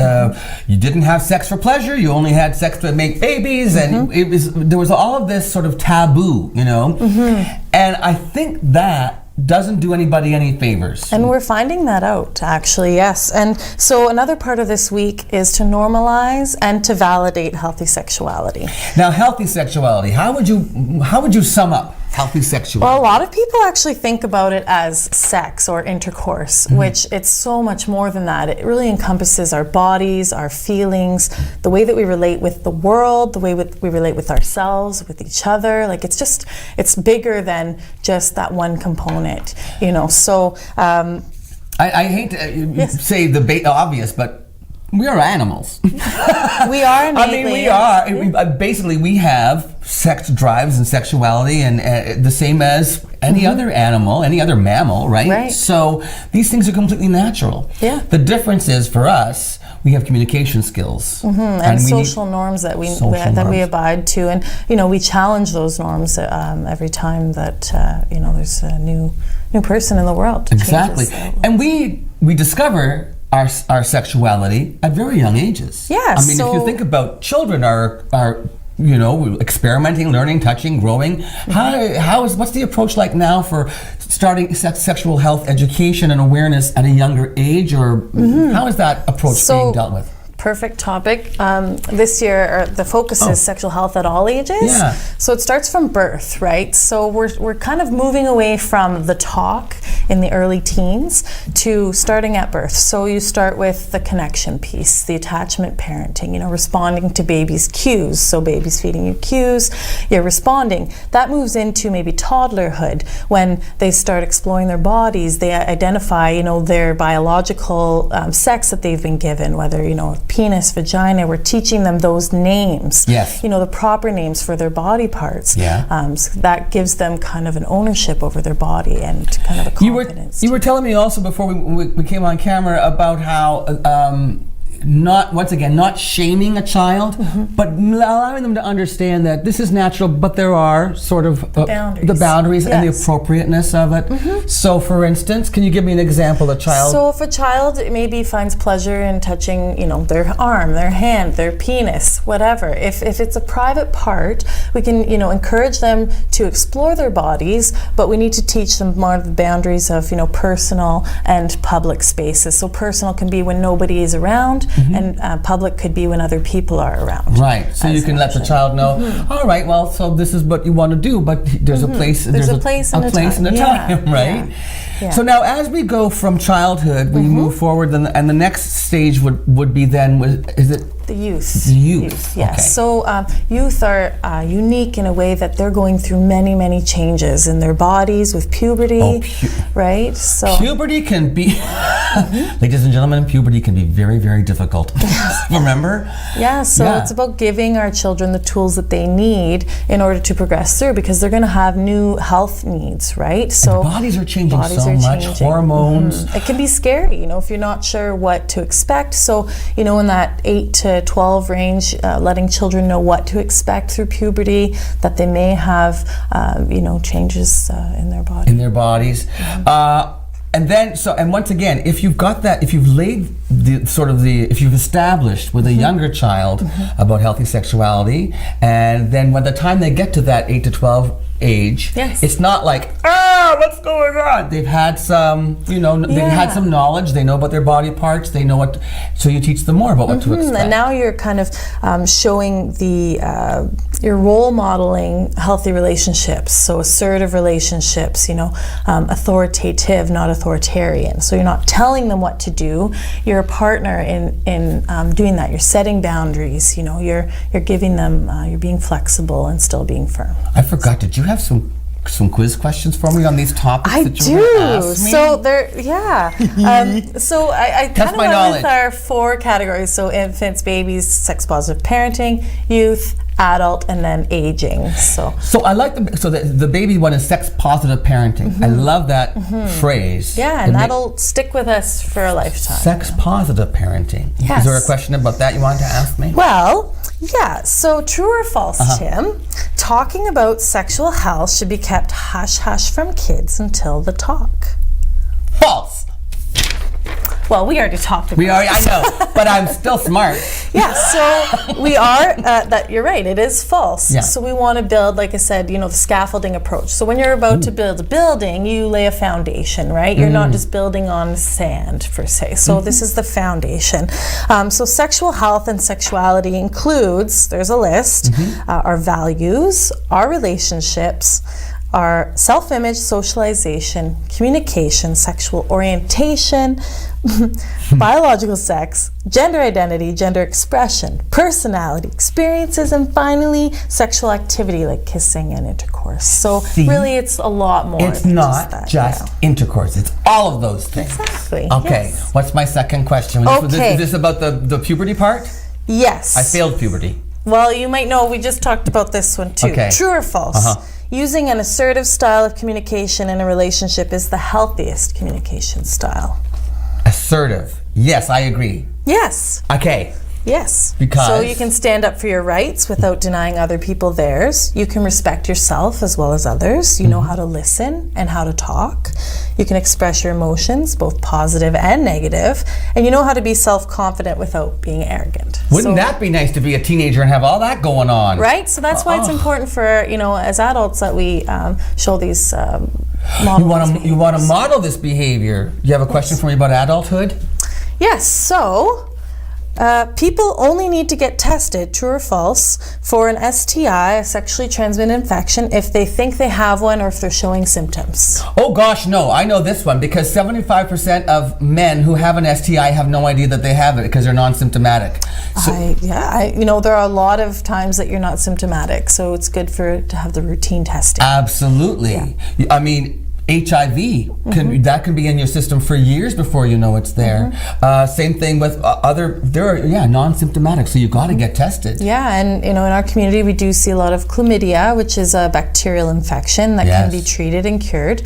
Speaker 1: You didn't have sex for pleasure. You only had sex to make babies, and there was all of this sort of taboo, And I think that doesn't do anybody any favors.
Speaker 4: And we're finding that out, actually, yes. And so another part of this week is to normalize and to validate healthy sexuality.
Speaker 1: Now, healthy sexuality, how would you sum up healthy sexuality?
Speaker 4: Well, a lot of people actually think about it as sex or intercourse, which it's so much more than that. It really encompasses our bodies, our feelings, the way that we relate with the world, the way we relate with ourselves, with each other. Like, it's bigger than just that one component, So
Speaker 1: I hate to say the obvious, but we are animals.
Speaker 4: We are innately.
Speaker 1: we are. Basically, we have sex drives and sexuality, and the same as any other animal, any other mammal, right?
Speaker 4: Right.
Speaker 1: So these things are completely natural.
Speaker 4: Yeah.
Speaker 1: The difference is, for us, we have communication skills
Speaker 4: and social norms that we abide to, and we challenge those norms every time that there's a new person in the world.
Speaker 1: Exactly, and we discover our sexuality at very young ages.
Speaker 4: Yeah.
Speaker 1: I mean, if you think about children are experimenting, learning, touching, growing. What's the approach like now for starting sexual health education and awareness at a younger age, or how is that approach being dealt with?
Speaker 4: Perfect topic. This year, the focus is sexual health at all ages.
Speaker 1: Yeah.
Speaker 4: So it starts from birth, right? So we're kind of moving away from the talk in the early teens to starting at birth. So you start with the connection piece, the attachment parenting, responding to baby's cues. So baby's feeding you cues, you're responding. That moves into maybe toddlerhood, when they start exploring their bodies. They identify, their biological sex that they've been given, whether, penis, vagina. We're teaching them those names.
Speaker 1: Yes.
Speaker 4: The proper names for their body parts.
Speaker 1: Yeah.
Speaker 4: So that gives them kind of an ownership over their body and kind of a confidence.
Speaker 1: You were telling me also before we came on camera about how not shaming a child, but allowing them to understand that this is natural, but there are sort of the boundaries and the appropriateness of it. So, for instance, can you give me an example of a child?
Speaker 4: So, if a child maybe finds pleasure in touching, their arm, their hand, their penis, whatever. If it's a private part, we can, encourage them to explore their bodies, but we need to teach them more of the boundaries of, personal and public spaces. So, personal can be when nobody is around. And public could be when other people are around.
Speaker 1: Right. So you can let the child know, all right, well, so this is what you want to do, but there's a place.
Speaker 4: There's a place and a
Speaker 1: time, right?
Speaker 4: Yeah.
Speaker 1: So now, as we go from childhood, we move forward, and the next stage would be then, is it?
Speaker 4: The youth.
Speaker 1: The youth.
Speaker 4: Yes.
Speaker 1: Okay.
Speaker 4: So youth are unique in a way that they're going through many, many changes in their bodies with puberty, right? So
Speaker 1: puberty can be, ladies and gentlemen, puberty can be very, very difficult. Remember?
Speaker 4: Yeah. So it's about giving our children the tools that they need in order to progress through, because they're going to have new health needs, right? So
Speaker 1: and bodies are changing so much. Hormones.
Speaker 4: It can be scary, if you're not sure what to expect. So in that 8 to 12 range, letting children know what to expect through puberty, that they may have, changes in their body.
Speaker 1: In their bodies. And then, and once again, if you've got that, if you've laid if you've established with a younger child about healthy sexuality, and then by the time they get to that 8 to 12 age, it's not like, what's going on? They've had some, they've had some knowledge. They know about their body parts. They know what, so you teach them more about what to expect.
Speaker 4: And now you're kind of showing you're role modeling healthy relationships, so assertive relationships, authoritative, not authoritarian. So you're not telling them what to do. You're a partner in doing that. You're setting boundaries. You're giving them. You're being flexible and still being firm.
Speaker 1: I forgot. Did you have some some quiz questions for me on these topics
Speaker 4: I
Speaker 1: that you were going to
Speaker 4: do.
Speaker 1: ask me?
Speaker 4: So so I kind
Speaker 1: Test
Speaker 4: of
Speaker 1: my
Speaker 4: went
Speaker 1: knowledge.
Speaker 4: with our 4 categories. So infants, babies, sex positive parenting, youth, adult, and then aging. So
Speaker 1: I like the baby one is sex positive parenting. I love that phrase.
Speaker 4: yeah, and that'll stick with us for a lifetime.
Speaker 1: Sex positive parenting.
Speaker 4: Yes.
Speaker 1: Is there a question about that you wanted to ask me?
Speaker 4: Well, yeah, so true or false, Tim? Talking about sexual health should be kept hush-hush from kids until the talk.
Speaker 1: False.
Speaker 4: Well, we already talked about
Speaker 1: I know, but I'm still smart.
Speaker 4: Yeah, so we are, you're right, it is false.
Speaker 1: Yeah.
Speaker 4: So we want to build, like I said, the scaffolding approach. So when you're about to build a building, you lay a foundation, right? You're not just building on sand, per se. So this is the foundation. So sexual health and sexuality includes, there's a list, our values, our relationships, our self-image, socialization, communication, sexual orientation, biological sex, gender identity, gender expression, personality, experiences, and finally, sexual activity like kissing and intercourse. So really, it's a lot more.
Speaker 1: It's
Speaker 4: than
Speaker 1: not
Speaker 4: that,
Speaker 1: just
Speaker 4: yeah.
Speaker 1: intercourse. It's all of those things.
Speaker 4: Exactly.
Speaker 1: Okay.
Speaker 4: Yes.
Speaker 1: What's my second question?
Speaker 4: Okay.
Speaker 1: Is this about the puberty part?
Speaker 4: Yes.
Speaker 1: I failed puberty.
Speaker 4: Well, you might know we just talked about this one too.
Speaker 1: Okay.
Speaker 4: True or false? Using an assertive style of communication in a relationship is the healthiest communication style.
Speaker 1: Assertive. Yes, I agree.
Speaker 4: Yes.
Speaker 1: Okay.
Speaker 4: Yes.
Speaker 1: Because?
Speaker 4: So you can stand up for your rights without denying other people theirs. You can respect yourself as well as others. You know how to listen and how to talk. You can express your emotions, both positive and negative. And you know how to be self-confident without being arrogant.
Speaker 1: Wouldn't that be nice to be a teenager and have all that going on?
Speaker 4: Right? So that's why it's important for, as adults that we show these models.
Speaker 1: You want to model this behavior. You have a question for me about adulthood?
Speaker 4: Yes, so people only need to get tested, true or false, for an STI, a sexually transmitted infection, if they think they have one or if they're showing symptoms.
Speaker 1: Oh gosh, no. I know this one because 75% of men who have an STI have no idea that they have it because they're non-symptomatic. So,
Speaker 4: there are a lot of times that you're not symptomatic, so it's good to have the routine testing.
Speaker 1: absolutely.
Speaker 4: Yeah.
Speaker 1: I mean, HIV that can be in your system for years before you know it's there. Same thing with non-symptomatic, so you got to get tested.
Speaker 4: Yeah, and in our community we do see a lot of chlamydia, which is a bacterial infection that can be treated and cured.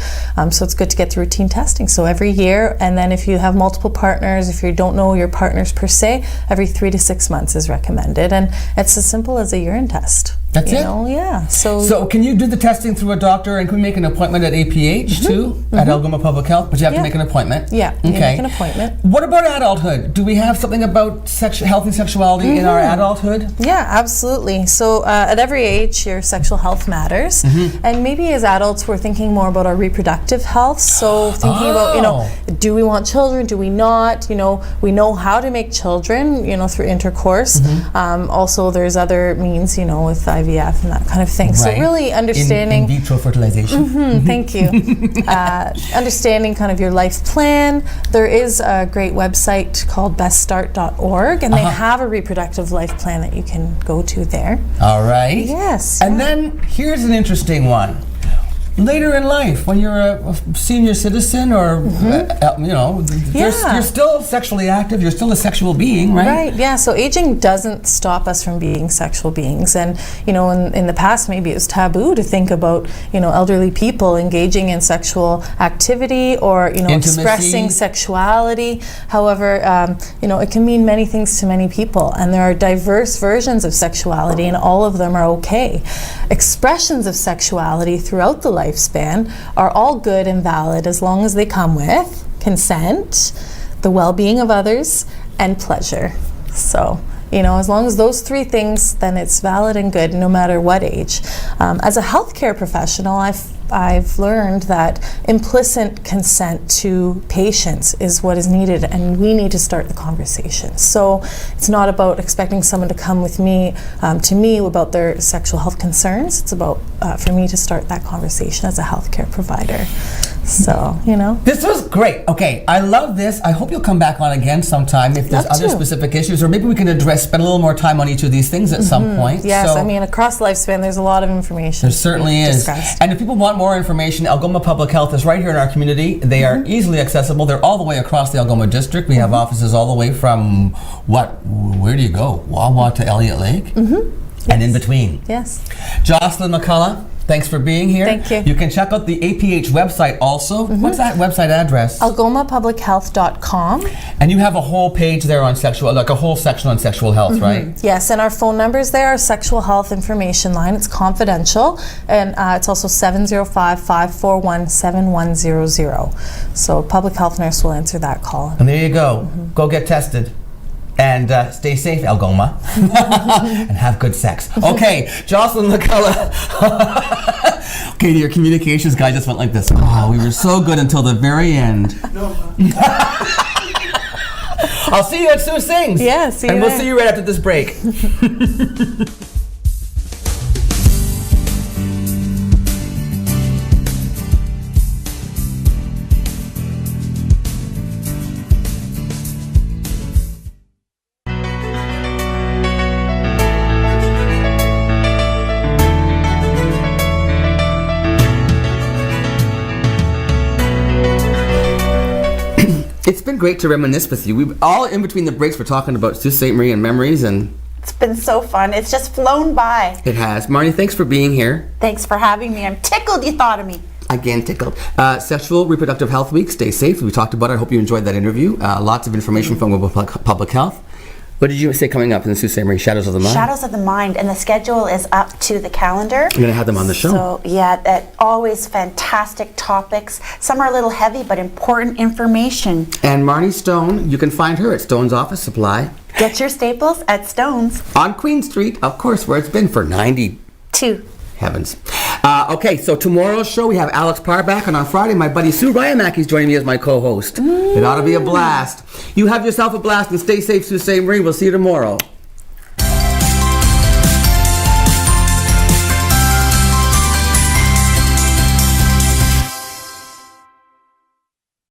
Speaker 4: So it's good to get the routine testing. So every year, and then if you have multiple partners, if you don't know your partners per se, every 3 to 6 months is recommended, and it's as simple as a urine test.
Speaker 1: That's it?
Speaker 4: Yeah.
Speaker 1: So can you do the testing through a doctor, and can we make an appointment at APH too, at Algoma Public Health? But you have to make an appointment.
Speaker 4: Yeah, you make an appointment.
Speaker 1: What about adulthood? Do we have something about health and sexuality in our adulthood?
Speaker 4: Yeah, absolutely. So at every age, your sexual health matters. And maybe as adults, we're thinking more about our reproductive health. So thinking about, do we want children? Do we not? We know how to make children, through intercourse. Also, there's other means, with IVF and that kind of thing. Right. So really understanding
Speaker 1: in vitro fertilization.
Speaker 4: Thank you. Understanding kind of your life plan. There is a great website called beststart.org, and they have a reproductive life plan that you can go to there.
Speaker 1: All right.
Speaker 4: Yes.
Speaker 1: And then here's an interesting one. Later in life, when you're a senior citizen or, you're still sexually active, you're still a sexual being, right?
Speaker 4: Right, yeah. So aging doesn't stop us from being sexual beings. And, in the past, maybe it was taboo to think about, elderly people engaging in sexual activity or, expressing sexuality. However, it can mean many things to many people. And there are diverse versions of sexuality, and all of them are okay. Expressions of sexuality throughout the lifespan are all good and valid as long as they come with consent, the well-being of others, and pleasure. So, as long as those 3 things, then it's valid and good no matter what age. As a healthcare professional, I've learned that implicit consent to patients is what is needed, and we need to start the conversation. So it's not about expecting someone to come with me to me about their sexual health concerns. It's about for me to start that conversation as a healthcare provider. So, you know.
Speaker 1: This was great. Okay, I love this. I hope you'll come back on again sometime if there's
Speaker 4: Love
Speaker 1: other
Speaker 4: to.
Speaker 1: specific issues, or maybe we can spend a little more time on each of these things at some point.
Speaker 4: Yes,
Speaker 1: So,
Speaker 4: I mean, across the lifespan, there's a lot of information.
Speaker 1: there certainly
Speaker 4: we've
Speaker 1: is.
Speaker 4: discussed.
Speaker 1: And if people want more information, Algoma Public Health is right here in our community. They are easily accessible. They're all the way across the Algoma district. We have offices all the way from, where do you go? Wawa to Elliott Lake? And in between.
Speaker 4: Yes.
Speaker 1: Jocelyn McCullough, thanks for being here.
Speaker 4: Thank you.
Speaker 1: You can check out the APH website also. What's that website address?
Speaker 4: algomapublichealth.com.
Speaker 1: And you have a whole page there on sexual, like a whole section on sexual health, right?
Speaker 4: Yes, and our phone numbers there are sexual health information line. It's confidential, and it's also 705-541-7100. So public health nurse will answer that call.
Speaker 1: And there you go. Go get tested. And stay safe, Algoma. And have good sex. Okay, Jocelyn McCullough. Okay, your communications guy just went like this. Oh, we were so good until the very end. I'll see you at Sue Sings.
Speaker 4: Yeah, see you
Speaker 1: And we'll
Speaker 4: there.
Speaker 1: see you right after this break. It's been great to reminisce with you. We've all in between the breaks, we're talking about Sault Ste. Marie and memories, and
Speaker 2: It's been so fun. It's just flown by.
Speaker 1: it has. Marnie, thanks for being here.
Speaker 2: Thanks for having me. I'm tickled you thought of me.
Speaker 1: Again, tickled. Sexual Reproductive Health Week. Stay safe. We talked about it. I hope you enjoyed that interview. Lots of information from Public Health. What did you say coming up in the Sault Ste. Marie Shadows of the Mind?
Speaker 2: Shadows of the Mind, and the schedule is up to the calendar.
Speaker 1: I'm going to have them on the show.
Speaker 2: So yeah, always fantastic topics. Some are a little heavy, but important information.
Speaker 1: And Marnie Stone, you can find her at Stone's Office Supply
Speaker 2: Get your staples at Stone's.
Speaker 1: on Queen Street, of course, where it's been for 90
Speaker 2: 2.
Speaker 1: heavens. Okay, so tomorrow's show we have Alex Parr back, and on Friday my buddy Sue Ryamack is joining me as my co-host. It ought to be a blast. You have yourself a blast and stay safe, Sault Ste. Marie. We'll see you tomorrow.